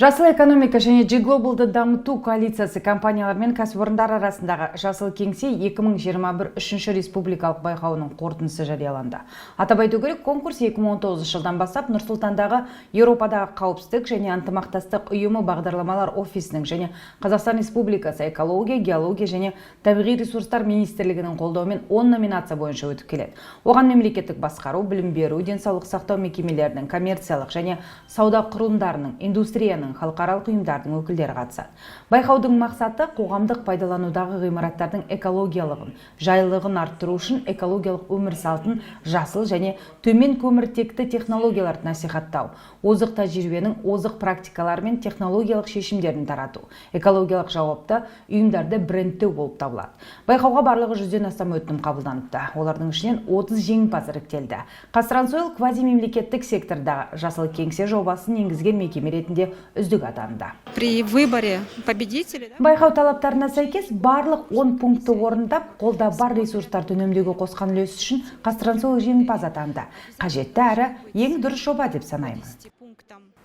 Жасыл экономика және G-Global'ды дамыту коалициясы компаниялар мен кәсіпорындар арасындағы Жасыл кеңсе 2021 үшінші республикалық байқауының қорытындысы жарияланды. Атап айту керек, конкурс 2019 жылдан бастап Нұр-Сұлтандағы Еуропадағы қауіпсіздік және ынтымақтастық ұйымы бағдарламалар офисінің және Қазақстан Республикасы экология, геология және табиғи ресурстар министрлігінің қолдауымен 10 номинация бойынша өтіп келеді. Оған мемлекеттік басқару, білім беру, денсаулық сақтау мекемелерінің, коммерциялық және сауда құрылымдарының, индустрияның, халықаралық ұйымдардың өкілдері қатысады. Байқаудың мақсаты қоғамдық пайдаланудағы ғимараттардың экологиялығын, жайлылығын арттыру үшін экологиялық өмір салтын, жасыл және төмен көміртекті технологияларды насихаттау, озық тәжірибенің озық практикалары мен технологиялық шешімдерін тарату, экологиялық жауапты ұйымдарды брендтеу болып табылады. Байқауға барлығы 100-ден астам өтінім қабылданыпты. Олардың ішінен 30 жеңімпаз іріктелді. Қазтрансойл квазимемлекеттік сектордағы Жасыл кеңсе жобасын енгізген мекеме ретінде үздік атанды. При выборе победителя Байқау талаптарына сәйкес барлық 10 пунктты орындап, қолда бар ресурстарды үнемдеуге қосқан үлесі үшін Қазтрансойл жеңімпаз атанды. Қажетті әрі ең дұрыс жоба деп санаймын.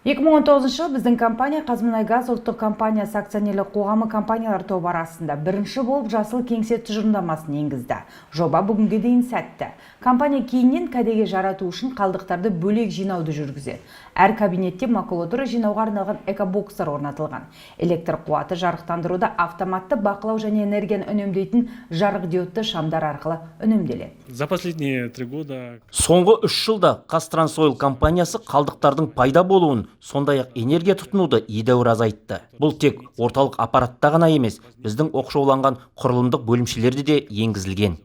2019 жылы біздің компания Қазмұнайгаз ұлттық компаниясы акционерлік қоғамы компаниялар тобы арасында бірінші болып Жасыл кеңсе тұжырымдамасын енгізді. Жоба бүгінге дейін сәтті. Компания кейіннен кәдеге жарату үшін қалдықтарды бөлек жинауды жүргізеді. Әр кабинетте макулатура жинауға арналған экобокстар орнатылған. Электр қуаты жарықтандыруда автоматты бақылау және энергияны үнемдейтін жарық диодты шамдар арқылы үнемделеді. За последние 3 года Соңғы 3 жылда Қазтрансойл компаниясы қалдықтардың пайда болуын, сондай-ақ энергия тұтынуды едәуір азайтты. Бұл тек орталық аппаратта ғана емес, біздің оқшауланған құрылымдық бөлімшелерде де енгізілген.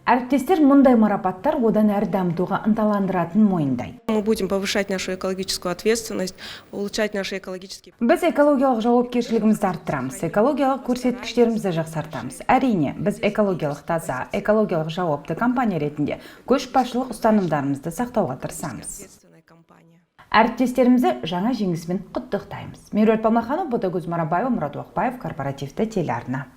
Әріптестер мұндай марапаттар одан әрі дамытуға ынталандыратын мойындайды. мы будем повышать нашу экологическую ответственность, улучшать наши экологические... Біз экологиялық жауапкершілігімізді арттырамыз, экологиялық көрсеткіштерімізді жақсартамыз. Әрине, біз экологиялық таза, экологиялық жауапты компания ретінде көшбасшылық ұстанымдарымызды сақтауға тырысамыз. Әріптестерімізді жаңа жеңісімен құттықтаймыз. Меруерт Палмаханова, Ботагөз Марабаева, Мұрат Уақбаев, корпоративті телеарна.